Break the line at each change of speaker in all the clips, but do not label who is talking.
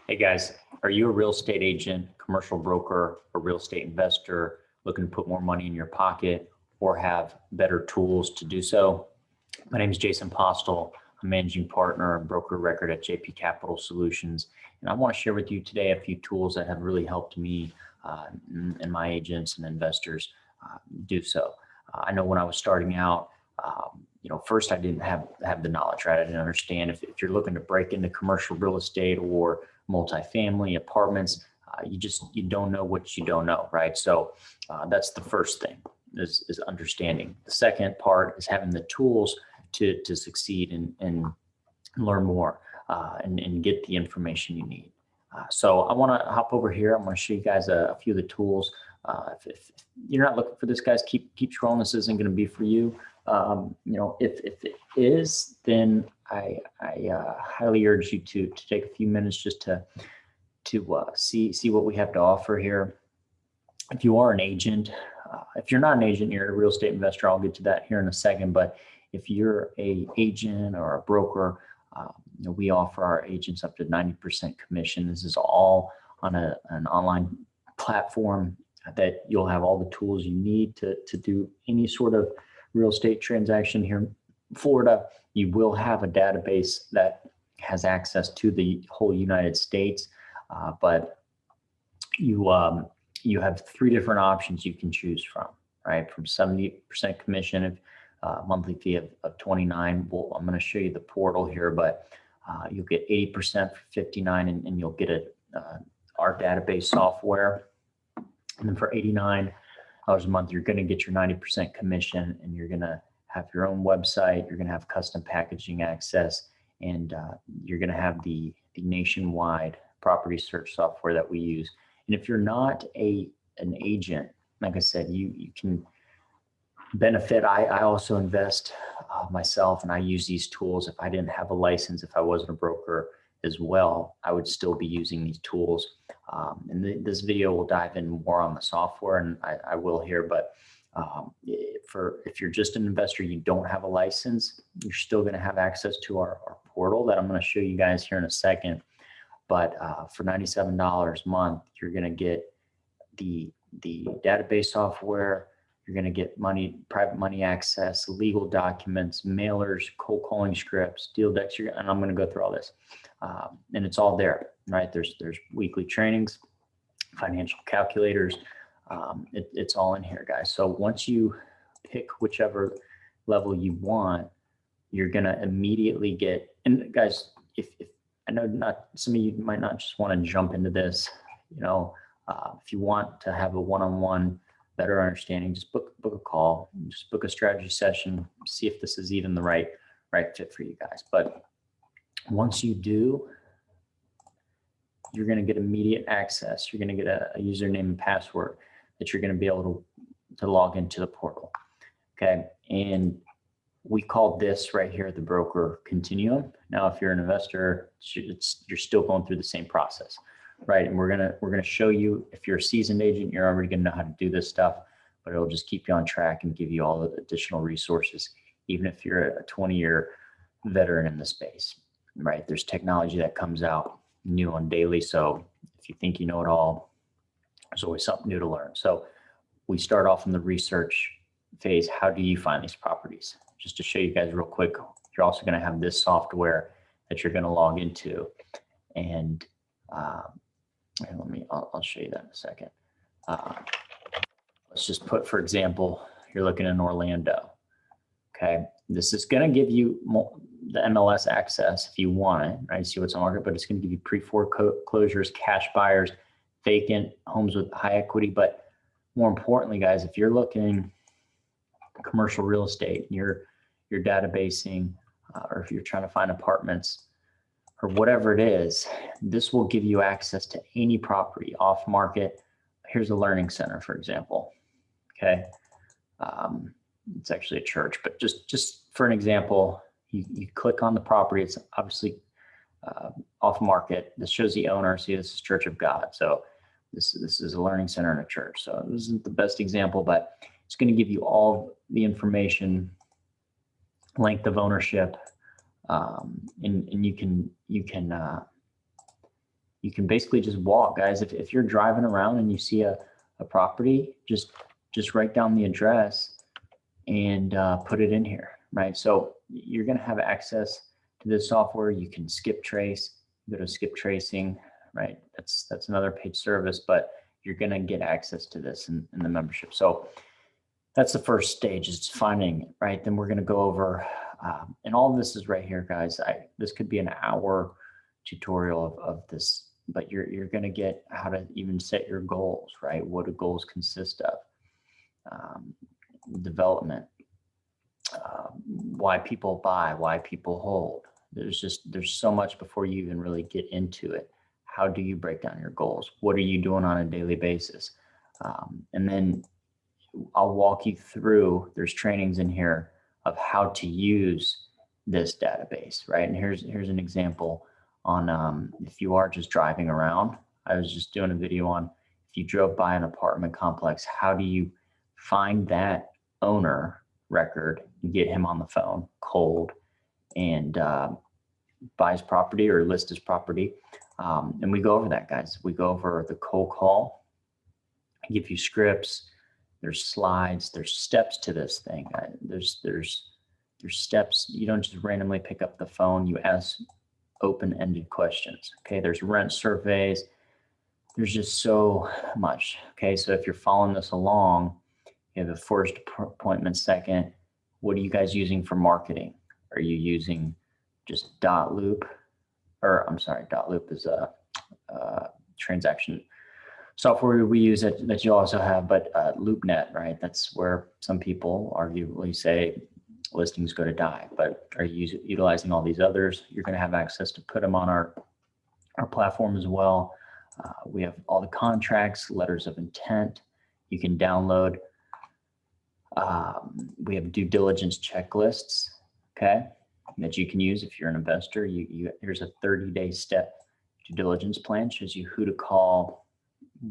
Hey guys, are you a real estate agent, commercial broker, or real estate investor looking to put more money in your pocket or have better tools to do so? My name is Jason Postel. I'm managing partner and broker of record at JP Capital Solutions. And I want to share with you today a few tools that have really helped me and my agents and investors do so. I know when I was starting out, first I didn't have the knowledge, right? I didn't understand if you're looking to break into commercial real estate or multifamily apartments, you don't know what you don't know, right? So that's the first thing is understanding. The second part is having the tools to succeed and learn more and get the information you need. So I want to hop over here. I'm going to show you guys a few of the tools. If you're not looking for this, guys, keep scrolling. This isn't going to be for you. If it is, then I highly urge you to take a few minutes just to see what we have to offer here. If you are an agent, if you're not an agent, you're a real estate investor. I'll get to that here in a second. But if you're a agent or a broker, we offer our agents up to 90% commission. This is all on an online platform that you'll have all the tools you need to do any sort of real estate transaction here in Florida. You will have a database that has access to the whole United States, but you have three different options you can choose from, right? From 70% commission, monthly fee of 29. Well, I'm going to show you the portal here, but you'll get 80% for 59, and you'll get our database software. And then for $89 a month, you're going to get your 90% commission, and you're going to have your own website. You're going to have custom packaging access, and you're going to have the nationwide property search software that we use. And if you're not an agent, like I said, you can benefit. I also invest myself, and I use these tools. If I didn't have a license, if I wasn't a broker as well, I would still be using these tools. And this video will dive in more on the software, and I will here. But if you're just an investor, you don't have a license, you're still going to have access to our portal that I'm going to show you guys here in a second. But for $97 a month, you're going to get the database software. You're going to get private money access, legal documents, mailers, cold calling scripts, deal decks, and I'm going to go through all this. And it's all there, right? There's weekly trainings, financial calculators. It's all in here, guys. So once you pick whichever level you want, you're going to immediately get, and guys, if I know not some of you might not just want to jump into this, if you want to have a one-on-one better understanding, just book a call, just book a strategy session, see if this is even the right fit for you guys. But once you do, you're going to get immediate access. You're going to get a username and password that you're going to be able to log into the portal. Okay. And we call this right here the broker continuum. Now, if you're an investor, you're still going through the same process, right? And we're gonna show you, if you're a seasoned agent, you're already gonna know how to do this stuff, but it'll just keep you on track and give you all the additional resources, even if you're a 20-year veteran in the space, right? There's technology that comes out new on daily. So if you think you know it all, there's always something new to learn. So we start off in the research phase. How do you find these properties? Just to show you guys real quick, you're also going to have this software that you're going to log into, and I'll show you that in a second. Let's just put, for example, you're looking in Orlando. Okay, this is going to give you the MLS access if you want it, right? See what's on market, but it's going to give you pre-foreclosures, cash buyers, vacant homes with high equity. But more importantly, guys, if you're looking commercial real estate, you're databasing, or if you're trying to find apartments or whatever it is, this will give you access to any property off market. Here's a learning center, for example. Okay. It's actually a church, but just for an example, you click on the property. It's obviously off market. This shows the owner. See, this is Church of God. So this is a learning center and a church. So this isn't the best example, but it's going to give you all the information, length of ownership, and you can you can basically just walk, guys. If you're driving around and you see a property, just write down the address and put it in here, right? So you're going to have access to this software. You can skip trace, go to skip tracing, right? That's another paid service, but you're going to get access to this in the membership. So that's the first stage, is finding it, right? Then we're going to go over, and all of this is right here, guys. This could be an hour tutorial of this, but you're going to get how to even set your goals, right? What do goals consist of? Development, why people buy, why people hold. There's so much before you even really get into it. How do you break down your goals? What are you doing on a daily basis? And then I'll walk you through, there's trainings in here of how to use this database, right? And here's an example on if you are just driving around. I was just doing a video on if you drove by an apartment complex, how do you find that owner record and get him on the phone cold and buy his property or list his property. And we go over that, guys. We go over the cold call. I give you scripts. There's slides. There's steps to this thing. There's steps. You don't just randomly pick up the phone. You ask open-ended questions. Okay. There's rent surveys. There's just so much. Okay. So if you're following this along, you have a first appointment, second. What are you guys using for marketing? Are you using just Dotloop? Or I'm sorry, Dotloop is a transaction software we use that you also have, but LoopNet, right? That's where some people arguably say listings go to die, but are you utilizing all these others? You're going to have access to put them on our platform as well. We have all the contracts, letters of intent you can download. We have due diligence checklists, okay, that you can use if you're an investor. Here's a 30-day step due diligence plan, shows you who to call,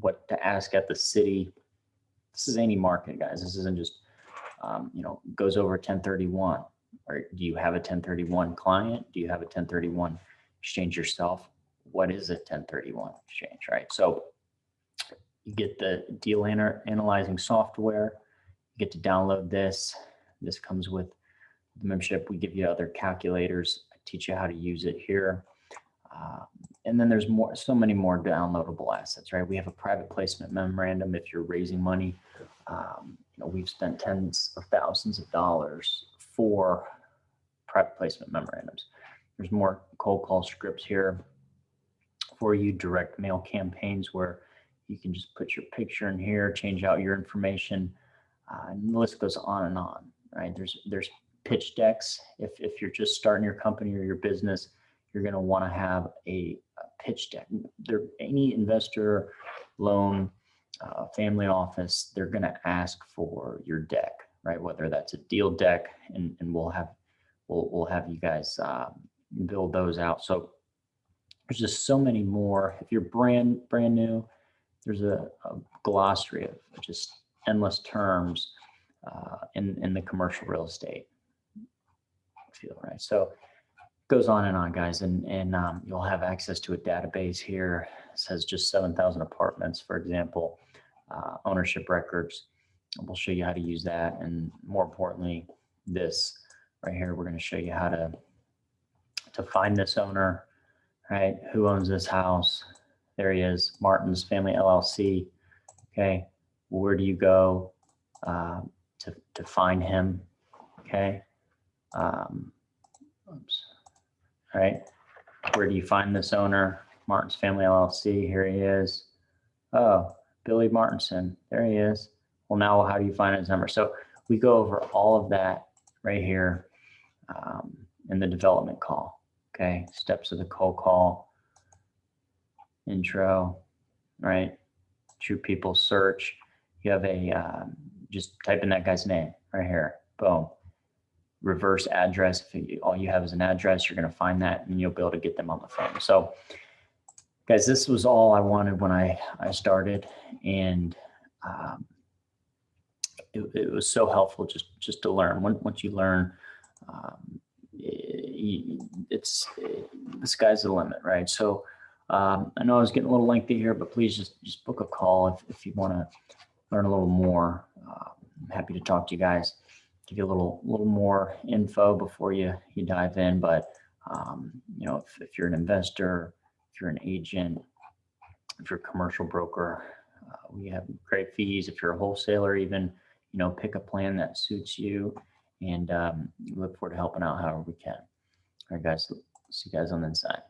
what to ask at the city. This is any market, guys. This isn't just, goes over 1031. Or do you have a 1031 client? Do you have a 1031 exchange yourself? What is a 1031 exchange, right? So you get the deal analyzing software. You get to download this. This comes with the membership. We give you other calculators. I teach you how to use it here. And then there's so many more downloadable assets, right? We have a private placement memorandum if you're raising money. We've spent tens of thousands of dollars for private placement memorandums. There's more cold call scripts here for you, direct mail campaigns where you can just put your picture in here, change out your information. And the list goes on, right? There's pitch decks. If you're just starting your company or your business, you're going to want to have a pitch deck. Any investor, loan, family office, they're going to ask for your deck, right? Whether that's a deal deck, and we'll have you guys build those out. So there's just so many more. If you're brand new, there's a glossary of just endless terms in the commercial real estate field, right? So it goes on and on, guys, and you'll have access to a database here. It says just 7,000 apartments, for example, ownership records. We'll show you how to use that, and more importantly, this right here, we're going to show you how to find this owner, right? Who owns this house? There he is, Martin's Family LLC. Okay, where do you go to find him? Okay, oops. All right, where do you find this owner? Martin's Family LLC. Here he is. Oh, Billy Martinson. There he is. Well, now how do you find his number? So we go over all of that right here in the development call. Okay, steps of the cold call, intro, right? True people search. You have a, just type in that guy's name right here. Boom. Reverse address. If all you have is an address, you're going to find that and you'll be able to get them on the phone. So guys, this was all I wanted when I started, and it was so helpful just to learn. Once you learn, the sky's the limit, right? So I know I was getting a little lengthy here, but please just book a call if you want to learn a little more. I'm happy to talk to you guys, give you a little more info before you dive in. But if you're an investor, if you're an agent, if you're a commercial broker, we have great fees. If you're a wholesaler, even, pick a plan that suits you, and look forward to helping out however we can. All right, guys, see you guys on the inside.